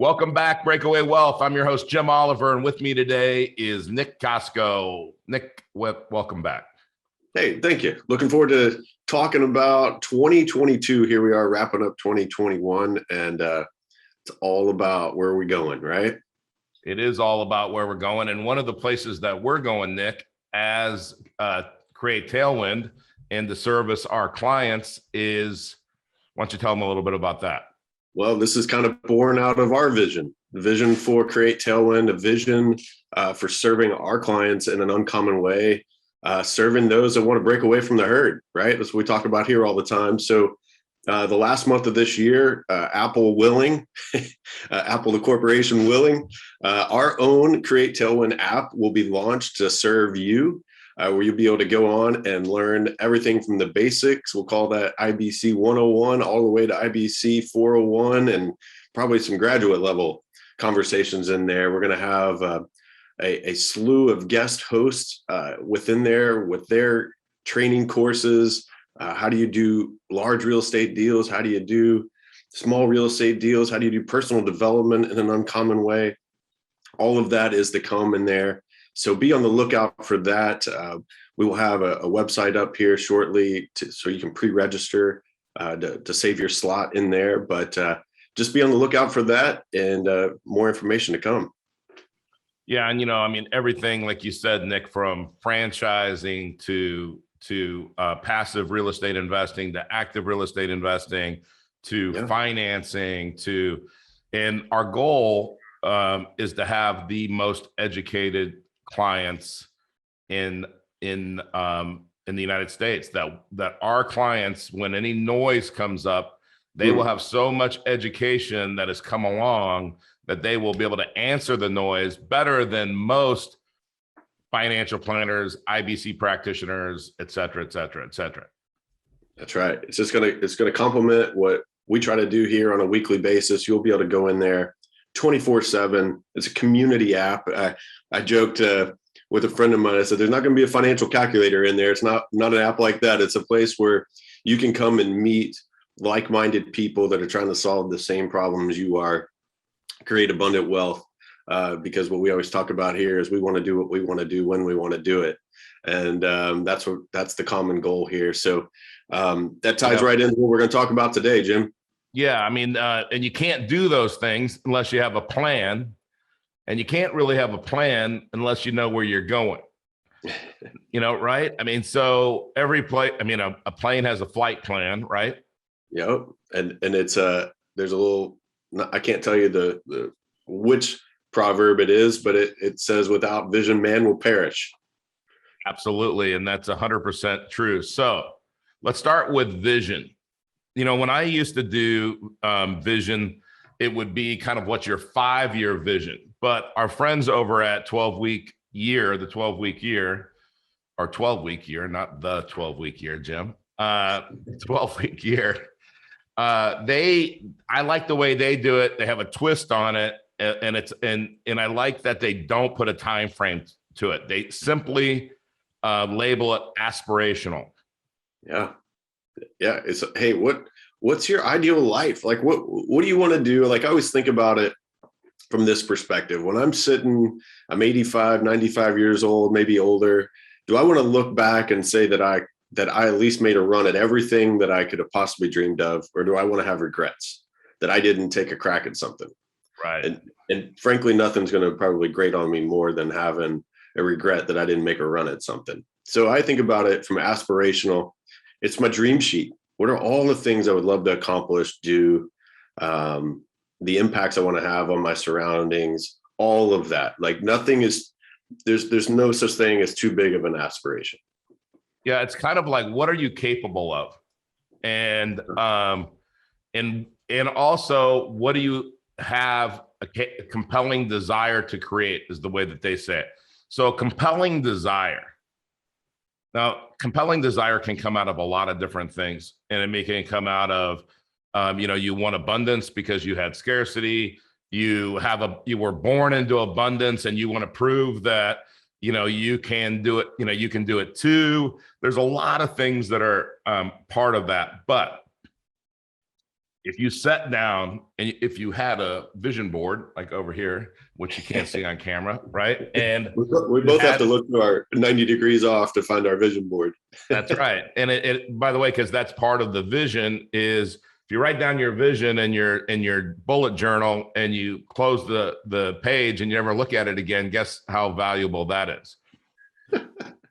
Welcome back, Breakaway Wealth. I'm your host, Jim Oliver, and with me today is Nick Costco. Nick, welcome back. Hey, thank you. Looking forward to talking about 2022. Here we are wrapping up 2021, and it's all about where we're going, right? It is all about where we're going. And one of the places that we're going, Nick, as Create Tailwind and to service our clients is, why don't you tell them a little bit about that? Well, this is kind of born out of our vision, the vision for Create Tailwind, a vision for serving our clients in an uncommon way, serving those that want to break away from the herd, right? That's what we talk about here all the time. So the last month of this year, Apple willing, Apple the corporation willing, our own Create Tailwind app will be launched to serve you, where you'll be able to go on and learn everything from the basics. We'll call that IBC 101 all the way to IBC 401 and probably some graduate level conversations in there. We're going to have a slew of guest hosts within there with their training courses. How do you do large real estate deals? How do you do small real estate deals? How do you do personal development in an uncommon way? All of that is to come in there. So be on the lookout for that. We will have a website up here shortly so you can pre-register to save your slot in there. But just be on the lookout for that and more information to come. Yeah. And, everything, like you said, Nick, from franchising to passive real estate investing, to active real estate investing, to financing, and our goal is to have the most educated clients in the United States, that our clients, when any noise comes up, they will have so much education that has come along that they will be able to answer the noise better than most financial planners, IBC practitioners, et cetera, et cetera, et cetera. That's right. It's going to complement what we try to do here on a weekly basis. You'll be able to go in there 24/7. It's a community app. I joked with a friend of mine. I said, there's not going to be a financial calculator in there. It's not an app like that. It's a place where you can come and meet like-minded people that are trying to solve the same problems you are, create abundant wealth. Because what we always talk about here is we want to do what we want to do when we want to do it. And that's the common goal here. So that ties right into what we're going to talk about today, Jim. Yeah, and you can't do those things unless you have a plan, and you can't really have a plan unless you know where you're going. Right? So every a plane has a flight plan, right? Yep. And it's there's a little, I can't tell you the which proverb it is, but it says, without vision, man will perish. Absolutely. And that's 100% true. So let's start with vision. When I used to do vision, it would be kind of what's your 5-year vision. But our friends over at 12-week year, the 12-week year, or 12-week year, not the 12-week year, Jim, 12-week year. I like the way they do it. They have a twist on it, and I like that they don't put a time frame to it. They simply label it aspirational. Yeah. It's, hey, what's your ideal life? Like, what do you want to do? Like, I always think about it from this perspective. When I'm 85, 95 years old, maybe older. Do I want to look back and say that I at least made a run at everything that I could have possibly dreamed of? Or do I want to have regrets that I didn't take a crack at something? Right. And frankly, nothing's going to probably grate on me more than having a regret that I didn't make a run at something. So I think about it from aspirational. It's my dream sheet. What are all the things I would love to accomplish, do, the impacts I want to have on my surroundings, all of that. Like, nothing is, there's no such thing as too big of an aspiration. Yeah. It's kind of like, what are you capable of? And also, what do you have a compelling desire to create, is the way that they say it. So compelling desire. Now, compelling desire can come out of a lot of different things, and it can come out of, you want abundance because you had scarcity. You were born into abundance, and you want to prove that, you can do it. You can do it too. There's a lot of things that are part of that, but if you sat down and if you had a vision board like over here, which you can't see on camera, right? And we both have to look to our 90 degrees off to find our vision board. That's right. And it by the way, because that's part of the vision is if you write down your vision in your bullet journal and you close the page and you never look at it again, guess how valuable that is.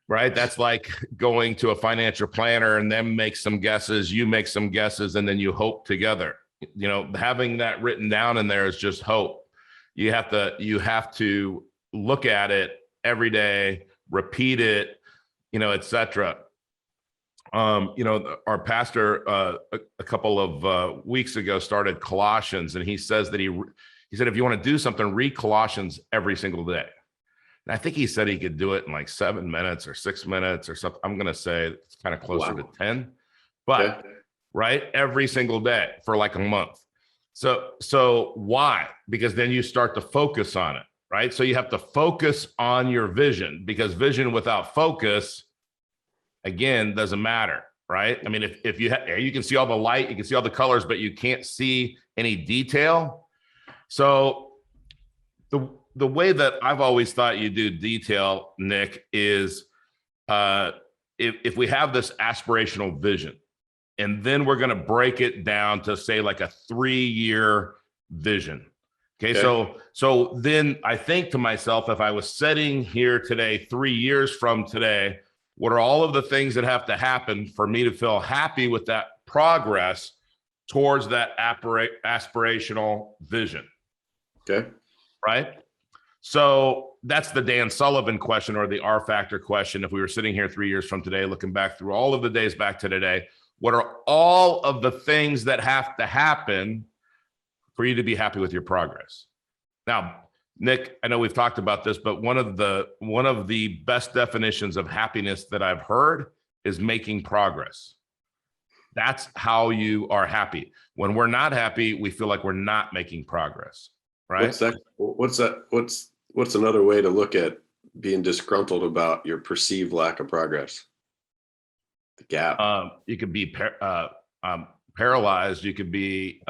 Right? That's like going to a financial planner and them make some guesses, you make some guesses, and then you hope together. You know, having that written down in there is just hope. You have to look at it every day, repeat it, you know, etc. You know, our pastor a couple of weeks ago started Colossians, and he says that he said, if you want to do something, read Colossians every single day. And I think he said he could do it in like 7 minutes or 6 minutes or something. I'm going to say it's kind of closer to 10, but right, every single day for like a month. So why? Because then you start to focus on it, right? So you have to focus on your vision, because vision without focus, again, doesn't matter, right? I mean, if you you can see all the light, you can see all the colors, but you can't see any detail. So the way that I've always thought you do detail, Nick, is if we have this aspirational vision, and then we're going to break it down to say like a 3-year vision. Okay. So then I think to myself, if I was sitting here today, 3 years from today, what are all of the things that have to happen for me to feel happy with that progress towards that aspirational vision? Okay. Right. So that's the Dan Sullivan question, or the R factor question. If we were sitting here 3 years from today, looking back through all of the days back to today, what are all of the things that have to happen for you to be happy with your progress? Now, Nick, I know we've talked about this, but one of the best definitions of happiness that I've heard is making progress. That's how you are happy. When we're not happy, we feel like we're not making progress, right? What's another way to look at being disgruntled about your perceived lack of progress? The gap. You could be paralyzed. You could be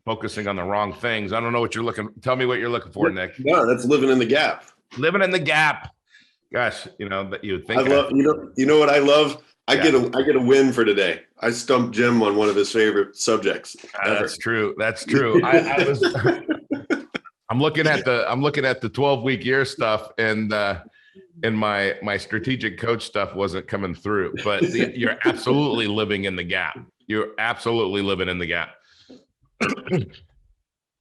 focusing on the wrong things. I don't know what you're looking. Tell me what you're looking for, Nick. No, that's living in the gap. Living in the gap. Gosh, you know that you would think. I love. You know what I love. I get a win for today. I stumped Jim on one of his favorite subjects. That's true. That's true. I'm looking at the 12-week year stuff, and my strategic coach stuff wasn't coming through. But you're absolutely living in the gap. You're absolutely living in the gap.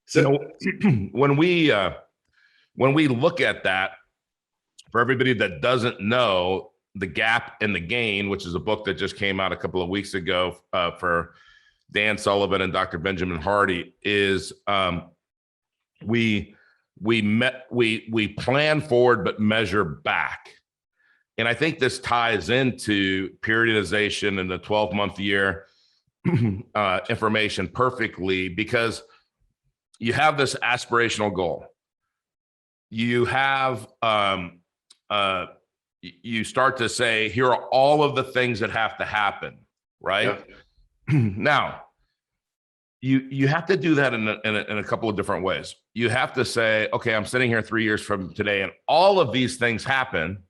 So when we look at that, for everybody that doesn't know, The Gap and the Gain, which is a book that just came out a couple of weeks ago for Dan Sullivan and Dr. Benjamin Hardy, is we plan forward but measure back. And I think this ties into periodization and the 12-month year information perfectly, because you have this aspirational goal. You have you start to say, here are all of the things that have to happen, right? Yeah. Now, you have to do that in a couple of different ways. You have to say, okay, I'm sitting here 3 years from today, and all of these things happen.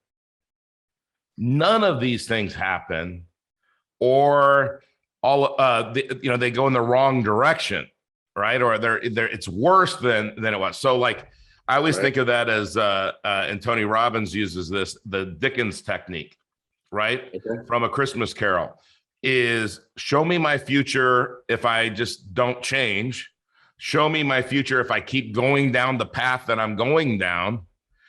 None of these things happen, or they go in the wrong direction, right? Or it's worse than it was. So like, I always think of that as, and Tony Robbins uses this, the Dickens technique, right? Okay. From A Christmas Carol, is show me my future if I just don't change. Show me my future if I keep going down the path that I'm going down.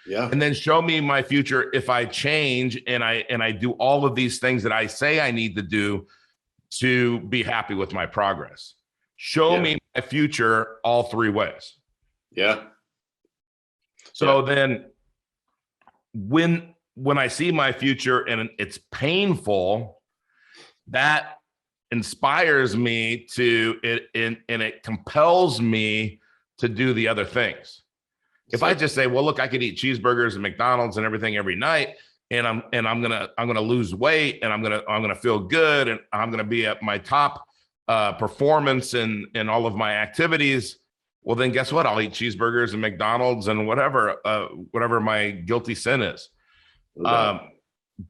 Yeah. And then show me my future if I change and I do all of these things that I say I need to do to be happy with my progress. Show me my future all 3 ways. Yeah. So then when I see my future and it's painful, that inspires me and it compels me to do the other things. If I just say, well, look, I could eat cheeseburgers and McDonald's and everything every night, and I'm gonna lose weight, and I'm gonna feel good, and I'm gonna be at my top performance in all of my activities, well, then guess what? I'll eat cheeseburgers and McDonald's and whatever my guilty sin is.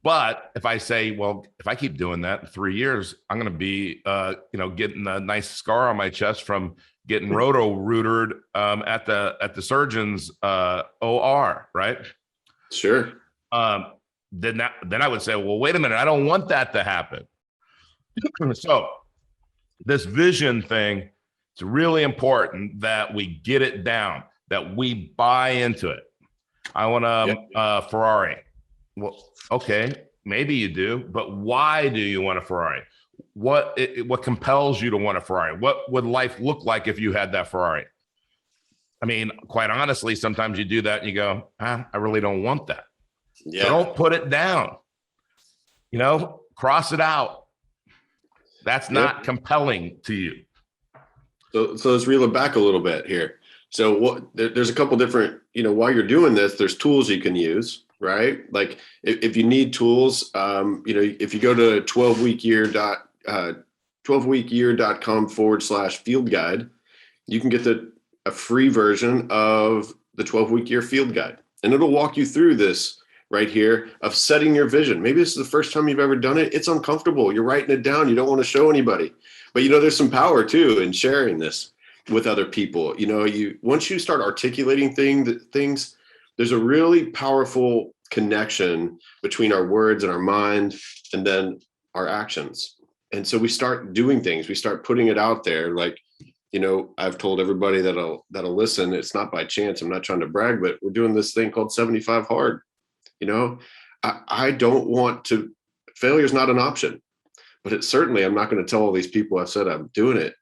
But if I say, well, if I keep doing that in 3 years, I'm going to be, getting a nice scar on my chest from getting roto-rootered at the surgeon's OR, right? Sure. Then I would say, well, wait a minute, I don't want that to happen. So this vision thing, it's really important that we get it down, that we buy into it. I want a Ferrari. Well, okay, maybe you do, but why do you want a Ferrari? What compels you to want a Ferrari? What would life look like if you had that Ferrari? I mean, quite honestly, sometimes you do that and you go, I really don't want that. Yeah. So don't put it down. Cross it out. That's not compelling to you. So let's reel it back a little bit here. So there's a couple different, while you're doing this, there's tools you can use, right? Like if you need tools, if you go to 12weekyear.com/field guide, you can get a free version of the 12-week year field guide. And it'll walk you through this right here of setting your vision. Maybe this is the first time you've ever done it. It's uncomfortable. You're writing it down. You don't want to show anybody, but there's some power too in sharing this with other people. Once you start articulating things, there's a really powerful connection between our words and our mind and then our actions. And so we start doing things, we start putting it out there. Like, I've told everybody that'll listen, it's not by chance. I'm not trying to brag, but we're doing this thing called 75 hard. I don't want to, failure is not an option, but it's certainly, I'm not going to tell all these people I've said I'm doing it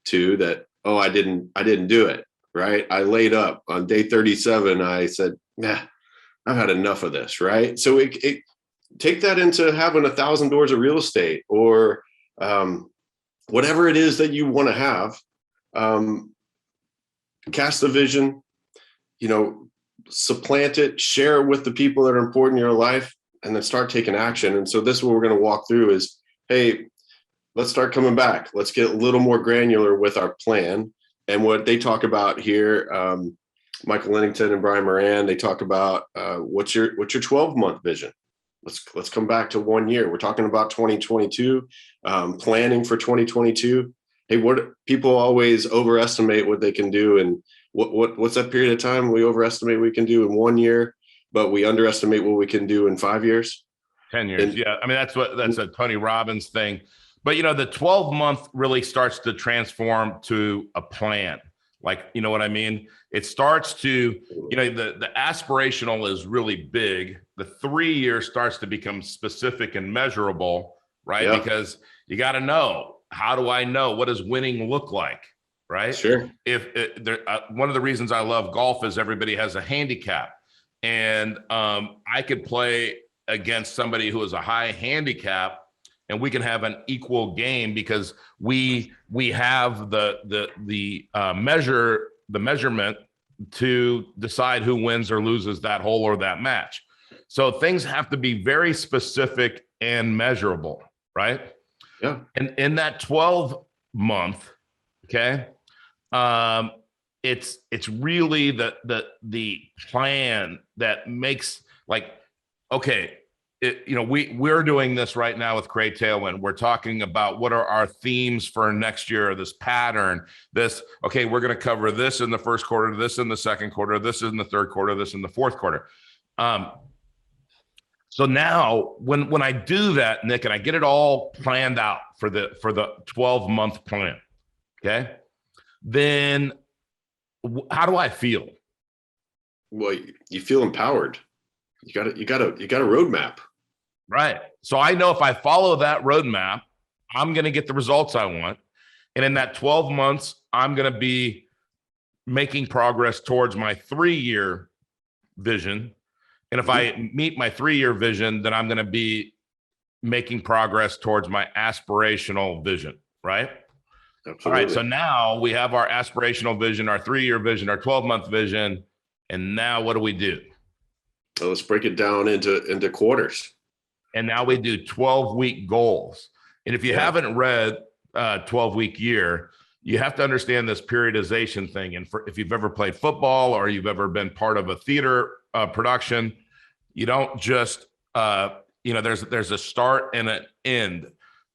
to that, oh, I didn't do it. Right. I laid up on day 37. I said, nah, I've had enough of this. Right. So it take that into having 1,000 doors of real estate or whatever it is that you want to have. Cast the vision, supplant it, share it with the people that are important in your life, and then start taking action. And so this is what we're going to walk through is, hey, let's start coming back. Let's get a little more granular with our plan. And what they talk about here, Michael Lennington and Brian Moran, they talk about what's your 12-month vision. Let's come back to 1 year. We're talking about 2022, planning for 2022. Hey, what people always overestimate what they can do, and what's that period of time we overestimate we can do in 1 year, but we underestimate what we can do in 5 years, 10 years. Yeah, I mean that's a Tony Robbins thing. But the 12-month really starts to transform to a plan. Like, you know what I mean? It starts to, the aspirational is really big. The 3 year starts to become specific and measurable, right? Yeah. Because you got to know, how do I know? What does winning look like? Right? Sure. One of the reasons I love golf is everybody has a handicap, and I could play against somebody who is a high handicap, and we can have an equal game because we have the measurement to decide who wins or loses that hole or that match. So things have to be very specific and measurable, right? Yeah. And in that 12-month, okay, it's really the plan that makes, like, okay, we're doing this right now with Create Tailwind. We're talking about what are our themes for next year, this pattern, okay, we're going to cover this in the first quarter, this in the second quarter, this in the third quarter, this in the fourth quarter. So now when I do that, Nick, and I get it all planned out for the 12-month plan, okay, then how do I feel? Well, you feel empowered. You got a roadmap. Right. So I know if I follow that roadmap, I'm going to get the results I want. And in that 12 months, I'm going to be making progress towards my 3-year vision. And if I meet my 3-year vision, then I'm going to be making progress towards my aspirational vision. Right. Absolutely. All right. So now we have our aspirational vision, our 3-year vision, our 12-month vision. And now what do? So let's break it down into quarters. And now we do 12-week goals. And if you haven't read 12-week year, you have to understand this periodization thing. And if you've ever played football or you've ever been part of a theater production, you don't just, there's a start and an end.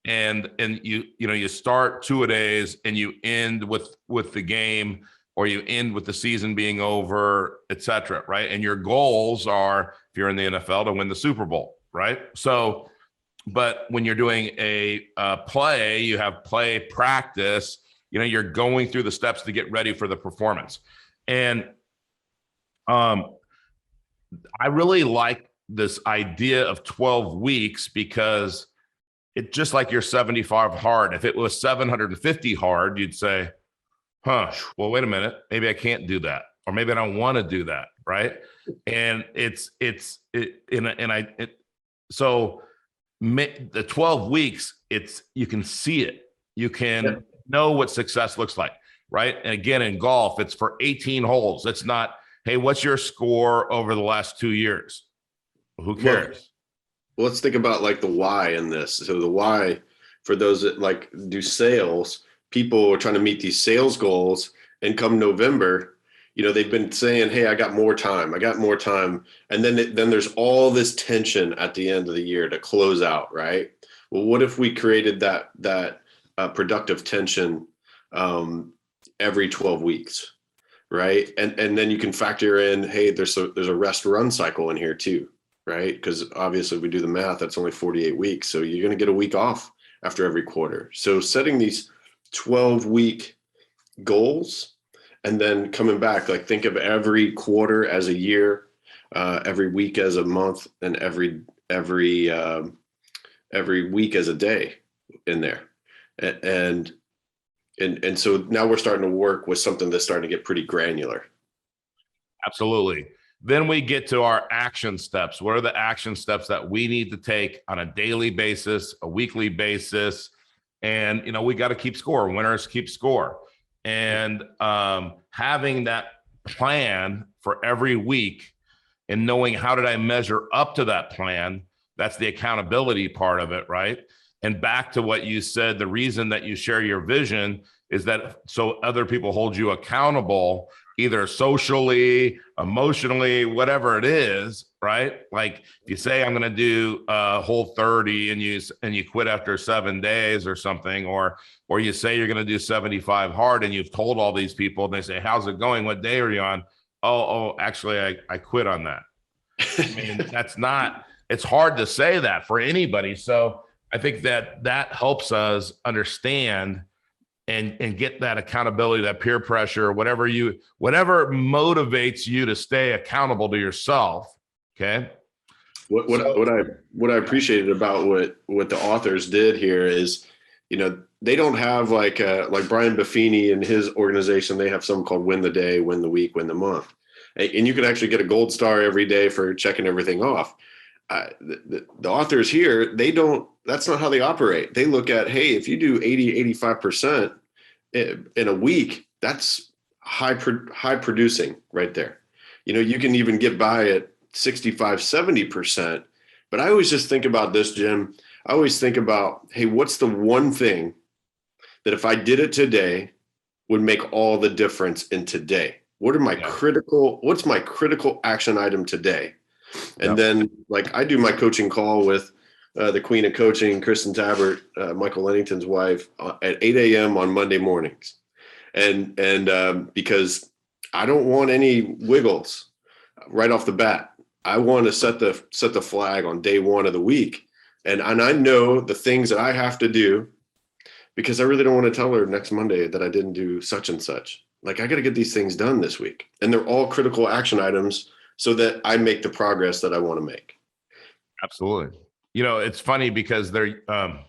And you start two-a-days and you end with the game, or you end with the season being over, et cetera, right? And your goals are, if you're in the NFL, to win the Super Bowl, right? So, but when you're doing a play, you have play practice, you're going through the steps to get ready for the performance. And I really like this idea of 12 weeks because it's just like your 75 hard. If it was 750 hard, you'd say, well, wait a minute, maybe I can't do that, or maybe I don't want to do that, right? And so the 12 weeks, you can see it, you can know what success looks like, right? And again, in golf, it's for 18 holes. It's not, hey, what's your score over the last 2 years? Who cares? Well, let's think about like the why in this. So the why for those that like do sales, people are trying to meet these sales goals, and come November, they've been saying, hey, I got more time. And then there's all this tension at the end of the year to close out, right? Well, what if we created that productive tension every 12 weeks, right? And then you can factor in, hey, there's a rest run cycle in here too, right? Because obviously we do the math, that's only 48 weeks. So you're going to get a week off after every quarter. So setting these 12-week goals and then coming back, like think of every quarter as a year, every week as a month, and every week as a day in there. And so now we're starting to work with something that's starting to get pretty granular. Absolutely. Then we get to our action steps. What are the action steps that we need to take on a daily basis, a weekly basis? And, we got to keep score. Winners keep score. And having that plan for every week and knowing how did I measure up to that plan, that's the accountability part of it, right? And back to what you said, the reason that you share your vision is that so other people hold you accountable, either socially, emotionally, whatever it is, right? Like if you say, I'm going to do Whole 30 and you quit after 7 days or something, or you say you're going to do 75 hard and you've told all these people and they say, how's it going? What day are you on? Oh, actually I quit on that. I mean, it's hard to say that for anybody. So I think that helps us understand and get that accountability, that peer pressure, whatever motivates you to stay accountable to yourself. Okay. What I appreciated about what the authors did here is, they don't have like Brian Buffini and his organization. They have something called Win the Day, Win the Week, Win the Month. And you can actually get a gold star every day for checking everything off. The authors here, that's not how they operate. They look at, hey, if you do 80, 85% in a week, that's high producing right there. You can even get by at 65, 70%. But I always just think about this, Jim. I always think about, hey, what's the one thing that if I did it today would make all the difference in today? What's my critical action item today? And then like I do my coaching call with the queen of coaching, Kristen Tabbert, Michael Lennington's wife, at 8 a.m. on Monday mornings. And because I don't want any wiggles right off the bat. I want to set the flag on day one of the week. And I know the things that I have to do, because I really don't want to tell her next Monday that I didn't do such and such. Like I got to get these things done this week. And they're all critical action items so that I make the progress that I want to make. Absolutely. It's funny because got to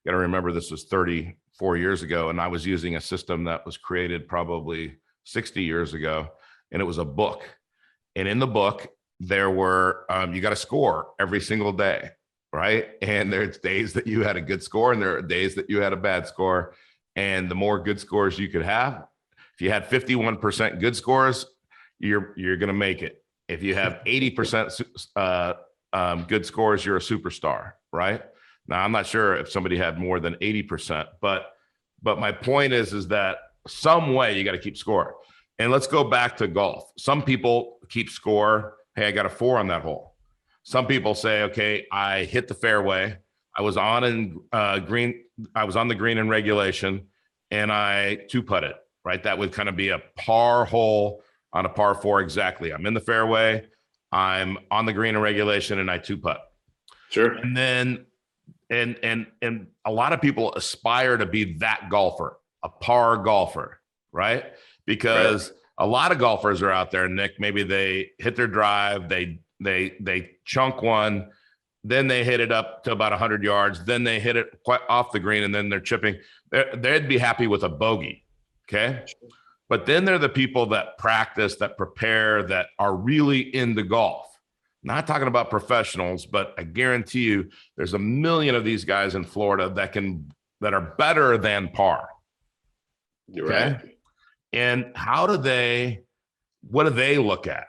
remember this was 34 years ago, and I was using a system that was created probably 60 years ago, and it was a book. And in the book, there were, you got to score every single day, right? And there's days that you had a good score, and there are days that you had a bad score. And the more good scores you could have, if you had 51% good scores, you're going to make it. If you have 80% good scores, you're a superstar, right? Now, I'm not sure if somebody had more than 80%, but But my point is that some way you got to keep score. And let's go back to golf. Some people keep score. Hey, I got a 4 on that hole. Some people say, okay, I hit the fairway. I was on green. I was on the green in regulation, and I 2-putt it. Right, that would kind of be a par hole on a par 4 exactly. I'm in the fairway. I'm on the green in regulation, and I 2-putt. Sure. And then, and a lot of people aspire to be that golfer, a par golfer, right? Because a lot of golfers are out there, Nick. Maybe they hit their drive, they chunk one, then they hit it up to about 100 yards, then they hit it quite off the green, and then they're chipping. They'd be happy with a bogey, okay? But then they're the people that practice, that prepare, that are really into golf. Not talking about professionals, but I guarantee you there's a million of these guys in Florida that are better than par. You're okay? right. And what do they look at?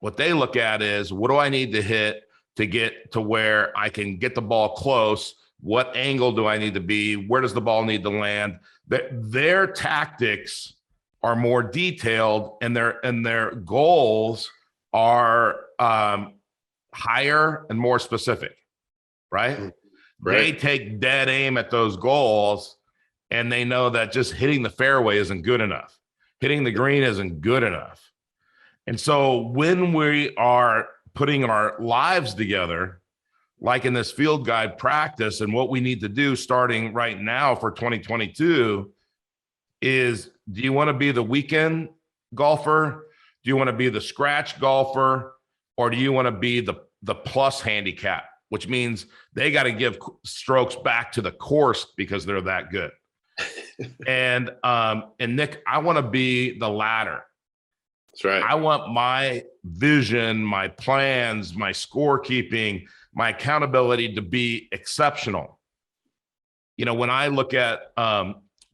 What they look at is, what do I need to hit to get to where I can get the ball close? What angle do I need to be? Where does the ball need to land? Their tactics are more detailed, and their goals are higher and more specific, right? They take dead aim at those goals, and they know that just hitting the fairway isn't good enough. Hitting the green isn't good enough. And so when we are putting our lives together, like in this field guide practice, and what we need to do starting right now for 2022 is, do you want to be the weekend golfer? Do you want to be the scratch golfer? Or do you want to be the plus handicap, which means they got to give strokes back to the course because they're that good. And Nick, I want to be the latter. That's right. I want my vision, my plans, my scorekeeping, my accountability to be exceptional. You know, when I look at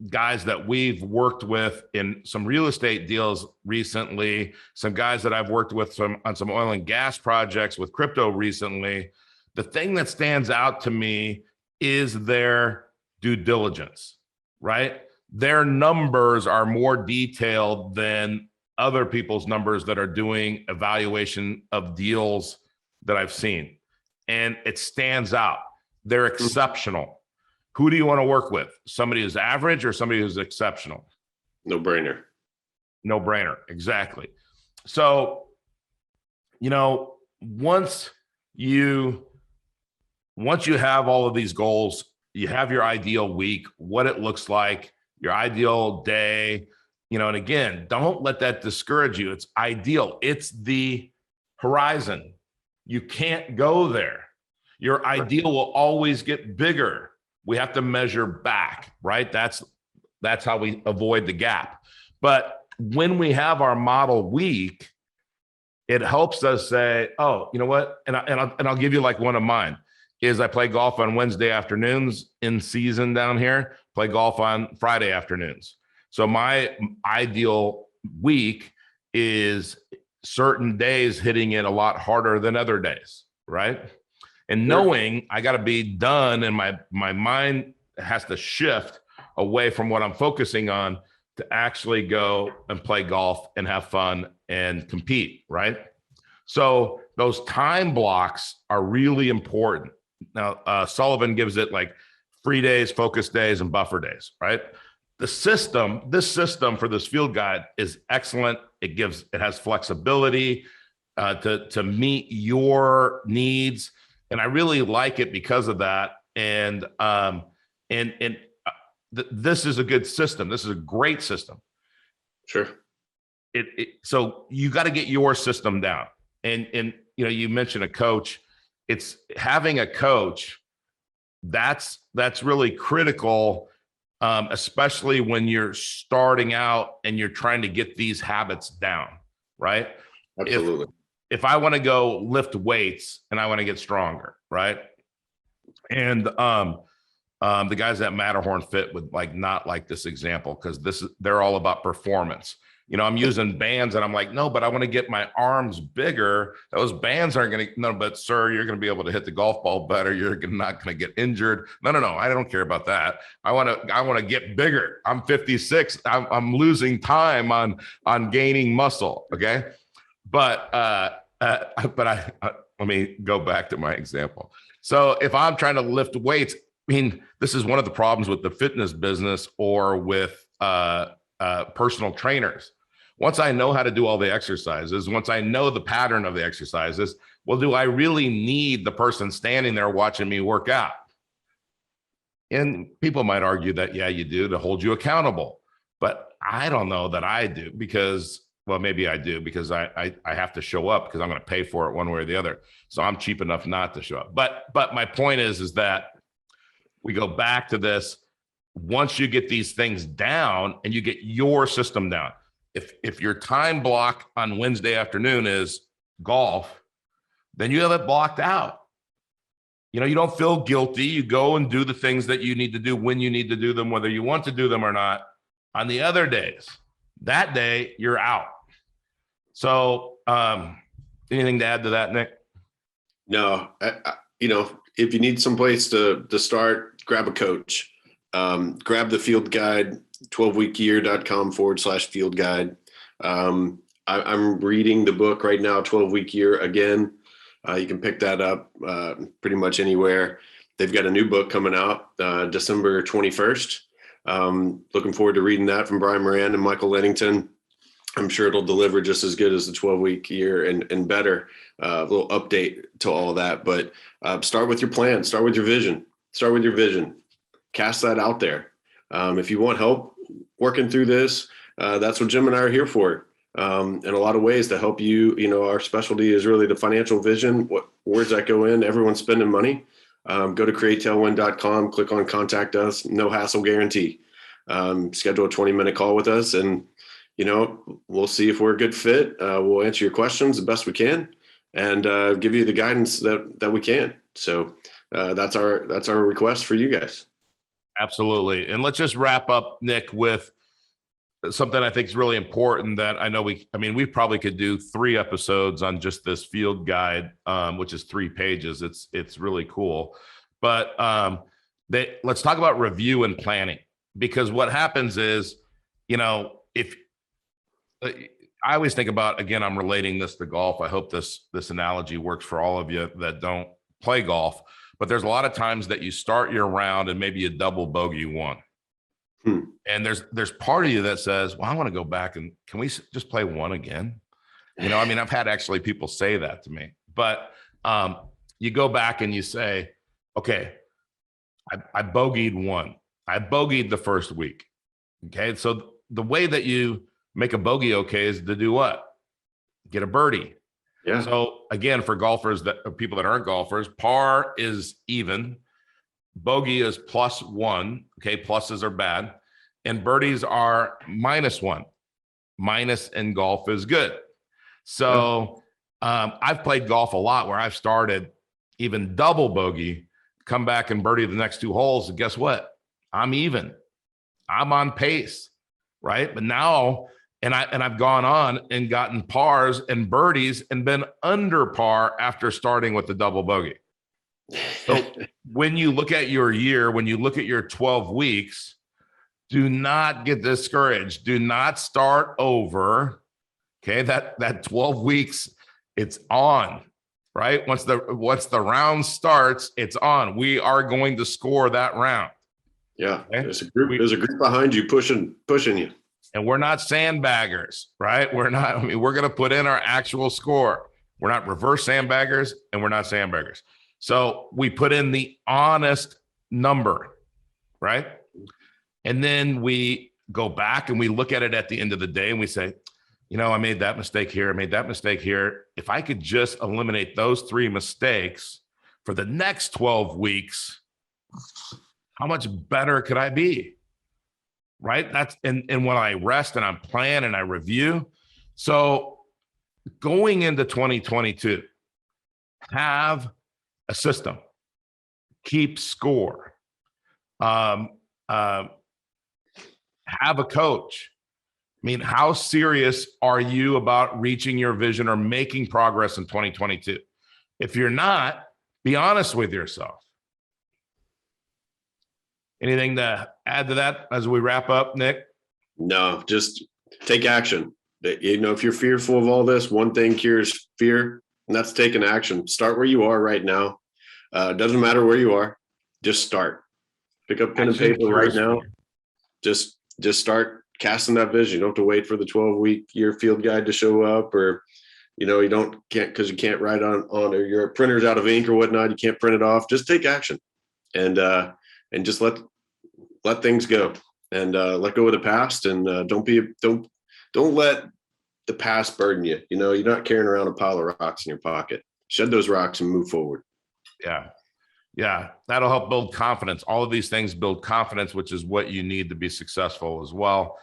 guys that we've worked with in some real estate deals recently, some guys that I've worked with on some oil and gas projects with crypto recently, the thing that stands out to me is their due diligence, right? Their numbers are more detailed than other people's numbers that are doing evaluation of deals that I've seen. And it stands out. They're exceptional. Who do you want to work with? Somebody who's average or somebody who's exceptional? No brainer. No brainer. Exactly. So, you know, once you have all of these goals, you have your ideal week, what it looks like, your ideal day, you know, and again, don't let that discourage you. It's ideal. It's the horizon. You can't go there. Your ideal will always get bigger. We have to measure back, right? That's how we avoid the gap. But when we have our model week, it helps us say, oh, you know what? And I'll give you like one of mine is I play golf on Wednesday afternoons in season down here, play golf on Friday afternoons. So my ideal week is certain days hitting it a lot harder than other days, right? And knowing I got to be done, and my mind has to shift away from what I'm focusing on to actually go and play golf and have fun and compete, right? So those time blocks are really important. Now, Sullivan gives it like free days, focus days, and buffer days, right? This system for this field guide is excellent. It has flexibility to meet your needs. And I really like it because of that. And this is a good system. This is a great system. Sure. So you got to get your system down. And you know, you mentioned a coach. It's having a coach. That's really critical, especially when you're starting out and you're trying to get these habits down, right? Absolutely. If I want to go lift weights and I want to get stronger, right? And the guys at Matterhorn Fit would not like this example because they're all about performance. I'm using bands, and I'm like, no, but I want to get my arms bigger. Those bands aren't going to, no, but sir, you're going to be able to hit the golf ball better. You're not going to get injured. No, I don't care about that. I want to get bigger. I'm 56. I'm losing time on gaining muscle. Okay. But let me go back to my example. So if I'm trying to lift weights, I mean, this is one of the problems with the fitness business or with personal trainers. Once I know how to do all the exercises, once I know the pattern of the exercises, well, do I really need the person standing there watching me work out? And people might argue that, yeah, you do, to hold you accountable. But I don't know that I do, because, well, maybe I do, because I have to show up, because I'm going to pay for it one way or the other. So I'm cheap enough not to show up. But my point is that we go back to this. Once you get these things down and you get your system down, if your time block on Wednesday afternoon is golf, then you have it blocked out. You don't feel guilty. You go and do the things that you need to do when you need to do them, whether you want to do them or not. On the other days, that day, you're out. So anything to add to that, Nick? No, if you need some place to start, grab a coach. Grab the field guide, 12weekyear.com/field guide. I'm reading the book right now, 12-week year again. You can pick that up pretty much anywhere. They've got a new book coming out December 21st. Looking forward to reading that from Brian Moran and Michael Lennington. I'm sure it'll deliver just as good as the 12-week year and better. A little update to all of that. But start with your plan. Start with your vision. Cast that out there. If you want help working through this, that's what Jim and I are here for. In a lot of ways to help you. Our specialty is really the financial vision. What words that go in? Everyone's spending money. Go to createtailwind.com, click on contact us, no hassle guarantee. Schedule a 20-minute call with us, and we'll see if we're a good fit. We'll answer your questions the best we can, and give you the guidance that we can. So that's our request for you guys. Absolutely. And let's just wrap up, Nick, with something I think is really important that I know we probably could do 3 episodes on just this field guide, which is 3 pages. It's really cool. But let's talk about review and planning, because what happens is, if I always think about, again, I'm relating this to golf. I hope this analogy works for all of you that don't play golf. But there's a lot of times that you start your round and maybe you double bogey 1. And there's part of you that says, well, I want to go back and can we just play 1 again? I've had actually people say that to me. But you go back and you say, okay, I bogeyed 1. I bogeyed the first week. Okay. So the way that you make a bogey okay is to do what? Get a birdie. Yeah. So again, for golfers people that aren't golfers, par is even, bogey is +1. Okay, pluses are bad, and birdies are -1. Minus in golf is good. So I've played golf a lot where I've started even double bogey, come back and birdie the next 2 holes, and guess what? I'm even. I'm on pace, right? But now. And I've gone on and gotten pars and birdies and been under par after starting with the double bogey. So when you look at your year, when you look at your 12 weeks, do not get discouraged. Do not start over. Okay, that 12 weeks, it's on, right? Once the round starts, it's on. We are going to score that round. Yeah, okay? There's a group behind you pushing you. And we're not sandbaggers, right? We're going to put in our actual score. We're not reverse sandbaggers, and we're not sandbaggers. So we put in the honest number, right? And then we go back and we look at it at the end of the day and we say, I made that mistake here. I made that mistake here. If I could just eliminate those 3 mistakes for the next 12 weeks, how much better could I be? Right? That's and when I rest and I plan and I review. So going into 2022, have a system, keep score, have a coach, mean, how serious are you about reaching your vision or making progress in 2022? If you're not, be honest with yourself. Anything to add to that as we wrap up, Nick? No, just take action. You know, if you're fearful of all this, one thing cures fear, and that's taking action. Start where you are right now. Doesn't matter where you are. Just start. Pick up pen and paper right now. Just start casting that vision. You don't have to wait for the 12-week year field guide to show up, or you know, can't because you can't write on or your printer's out of ink or whatnot. You can't print it off. Just take action, and just let things go, and let go of the past, and don't let the past burden you. You know, you're not carrying around a pile of rocks in your pocket. Shed those rocks and move forward. Yeah, that'll help build confidence. All of these things build confidence, which is what you need to be successful as well.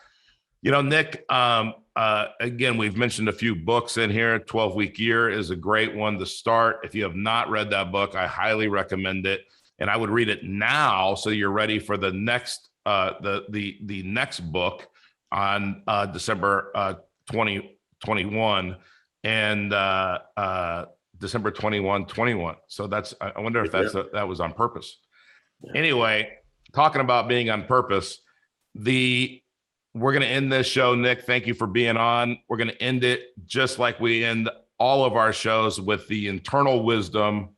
You know, Nick, again, we've mentioned a few books in here. 12-Week Year is a great one to start. If you have not read that book, I highly recommend it. And I would read it now so you're ready for the next the next book on December 2021 and December 21. So I wonder if that was on purpose. Anyway, talking about being on purpose, we're going to end this show. Nick, thank you for being on. We're going to end it just like we end all of our shows, with the internal wisdom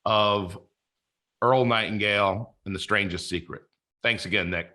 of Earl Nightingale and The Strangest Secret. Thanks again, Nick.